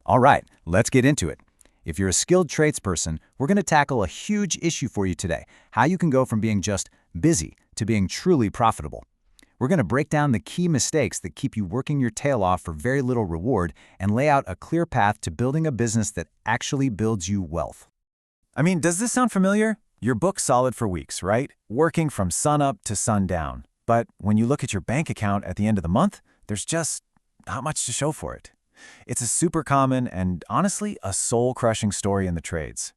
All right, let's get into it. If you're a skilled tradesperson, we're going to tackle a huge issue for you today, how you can go from being just busy to being truly profitable. We're going to break down the key mistakes that keep you working your tail off for very little reward and lay out a clear path to building a business that actually builds you wealth. I mean, does this sound familiar? You're booked solid for weeks, right? Working from sunup to sundown. But when you look at your bank account at the end of the month, there's just not much to show for it. It's a super common and, honestly, a soul-crushing story in the trades.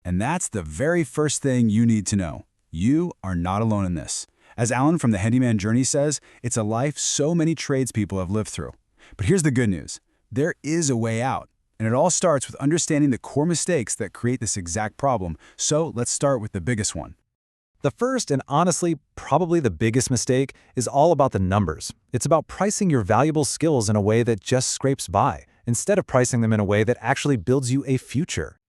And that's the very first thing you need to know. You are not alone in this. As Alan from the Handyman Journey says, it's a life so many tradespeople have lived through. But here's the good news. There is a way out. And it all starts with understanding the core mistakes that create this exact problem. So let's start with the biggest one. The first, and honestly, probably the biggest mistake, is all about the numbers. It's about pricing your valuable skills in a way that just scrapes by, instead of pricing them in a way that actually builds you a future.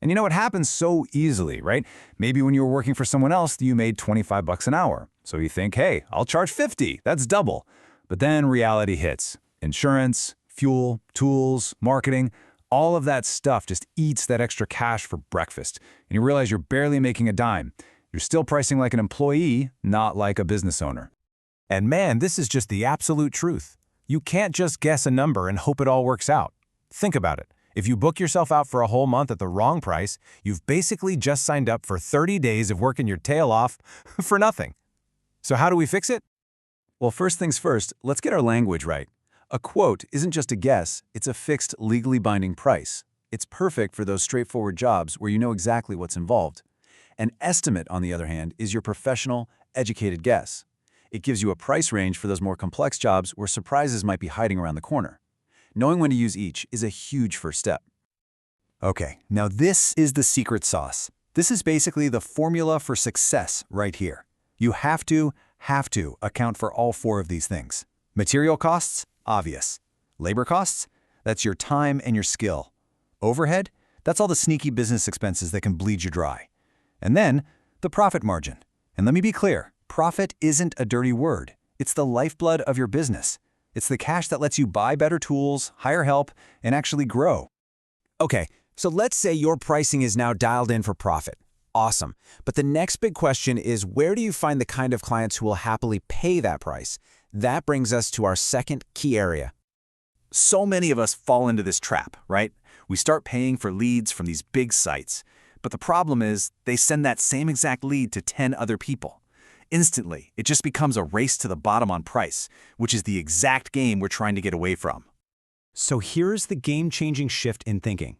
And you know, it happens so easily, right? Maybe when you were working for someone else, you made 25 bucks an hour. So you think, hey, I'll charge 50, that's double. But then reality hits. Insurance, fuel, tools, marketing, all of that stuff just eats that extra cash for breakfast. And you realize you're barely making a dime. You're still pricing like an employee, not like a business owner. And man, this is just the absolute truth. You can't just guess a number and hope it all works out. Think about it. If you book yourself out for a whole month at the wrong price, you've basically just signed up for 30 days of working your tail off for nothing. So how do we fix it? Well, first things first, let's get our language right. A quote isn't just a guess, it's a fixed, legally binding price. It's perfect for those straightforward jobs where you know exactly what's involved. An estimate, on the other hand, is your professional, educated guess. It gives you a price range for those more complex jobs where surprises might be hiding around the corner. Knowing when to use each is a huge first step. Okay, now this is the secret sauce. This is basically the formula for success right here. You have to account for all four of these things. Material costs? Obvious. Labor costs? That's your time and your skill. Overhead? That's all the sneaky business expenses that can bleed you dry. And then, the profit margin. And let me be clear, profit isn't a dirty word. It's the lifeblood of your business. It's the cash that lets you buy better tools, hire help, and actually grow. Okay, so let's say your pricing is now dialed in for profit. Awesome. But the next big question is, where do you find the kind of clients who will happily pay that price? That brings us to our second key area. So many of us fall into this trap, right? We start paying for leads from these big sites. But the problem is, they send that same exact lead to 10 other people. Instantly, it just becomes a race to the bottom on price, which is the exact game we're trying to get away from. So here's the game-changing shift in thinking.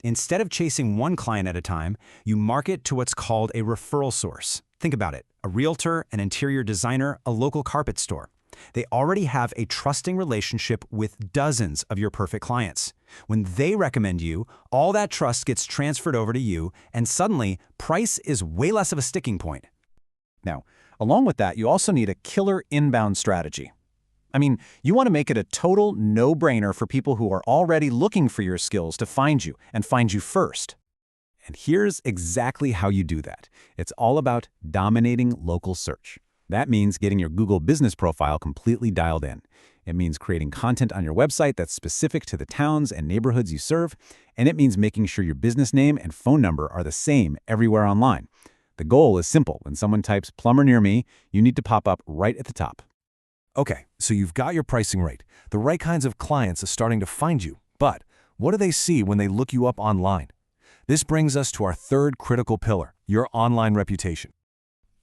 Instead of chasing one client at a time, you market to what's called a referral source. Think about it, a realtor, an interior designer, a local carpet store. They already have a trusting relationship with dozens of your perfect clients. When they recommend you, all that trust gets transferred over to you, and suddenly, price is way less of a sticking point. Now, along with that, you also need a killer inbound strategy. I mean, you want to make it a total no-brainer for people who are already looking for your skills to find you and find you first. And here's exactly how you do that. It's all about dominating local search. That means getting your Google business profile completely dialed in. It means creating content on your website that's specific to the towns and neighborhoods you serve, and it means making sure your business name and phone number are the same everywhere online. The goal is simple. When someone types plumber near me, you need to pop up right at the top. Okay, so you've got your pricing right. The right kinds of clients are starting to find you. But what do they see when they look you up online? This brings us to our third critical pillar, your online reputation.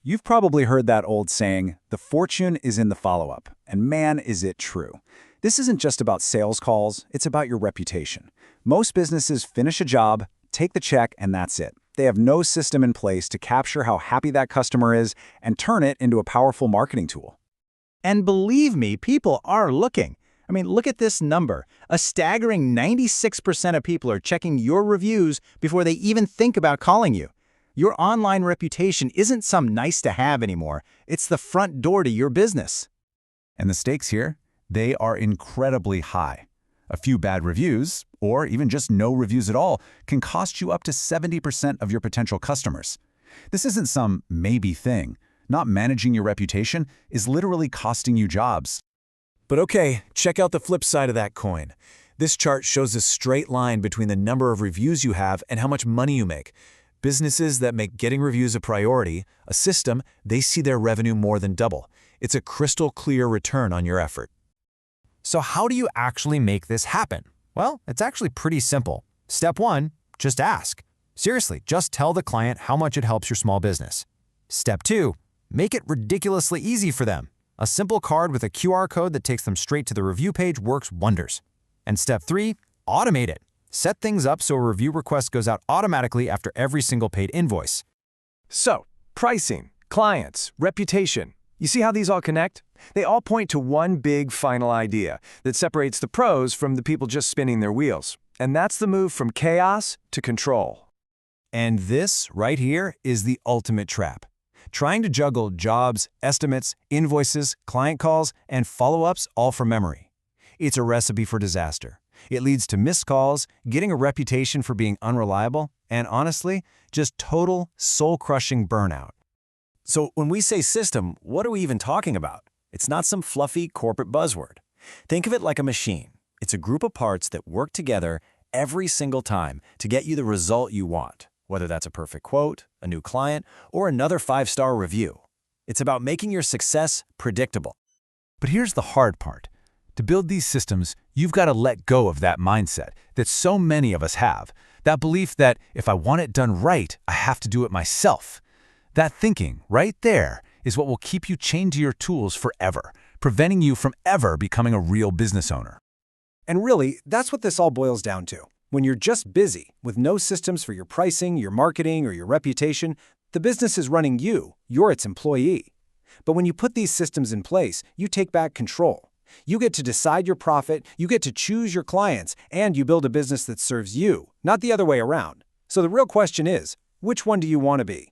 You've probably heard that old saying, the fortune is in the follow-up, and man, is it true. This isn't just about sales calls, it's about your reputation. Most businesses finish a job, take the check, and that's it. They have no system in place to capture how happy that customer is and turn it into a powerful marketing tool. And believe me, people are looking. I mean, look at this number. A staggering 96% of people are checking your reviews before they even think about calling you. Your online reputation isn't some nice-to-have anymore. It's the front door to your business. And the stakes here? They are incredibly high. A few bad reviews, or even just no reviews at all, can cost you up to 70% of your potential customers. This isn't some maybe thing. Not managing your reputation is literally costing you jobs. But okay, check out the flip side of that coin. This chart shows a straight line between the number of reviews you have and how much money you make. Businesses that make getting reviews a priority, a system, they see their revenue more than double. It's a crystal clear return on your effort. So how do you actually make this happen? Well, it's actually pretty simple. Step 1, just ask. Seriously, just tell the client how much it helps your small business. Step 2, make it ridiculously easy for them. A simple card with a QR code that takes them straight to the review page works wonders. And step 3, automate it. Set things up so a review request goes out automatically after every single paid invoice. So, pricing, clients, reputation. You see how these all connect? They all point to one big final idea that separates the pros from the people just spinning their wheels. And that's the move from chaos to control. And this, right here, is the ultimate trap. Trying to juggle jobs, estimates, invoices, client calls, and follow-ups all from memory. It's a recipe for disaster. It leads to missed calls, getting a reputation for being unreliable, and honestly, just total, soul-crushing burnout. So when we say system, what are we even talking about? It's not some fluffy corporate buzzword. Think of it like a machine. It's a group of parts that work together every single time to get you the result you want, whether that's a perfect quote, a new client, or another 5-star review. It's about making your success predictable. But here's the hard part. To build these systems, you've got to let go of that mindset that so many of us have, that belief that if I want it done right, I have to do it myself. That thinking, right there, is what will keep you chained to your tools forever, preventing you from ever becoming a real business owner. And really, that's what this all boils down to. When you're just busy, with no systems for your pricing, your marketing, or your reputation, the business is running you, you're its employee. But when you put these systems in place, you take back control. You get to decide your profit, you get to choose your clients, and you build a business that serves you, not the other way around. So the real question is, which one do you want to be?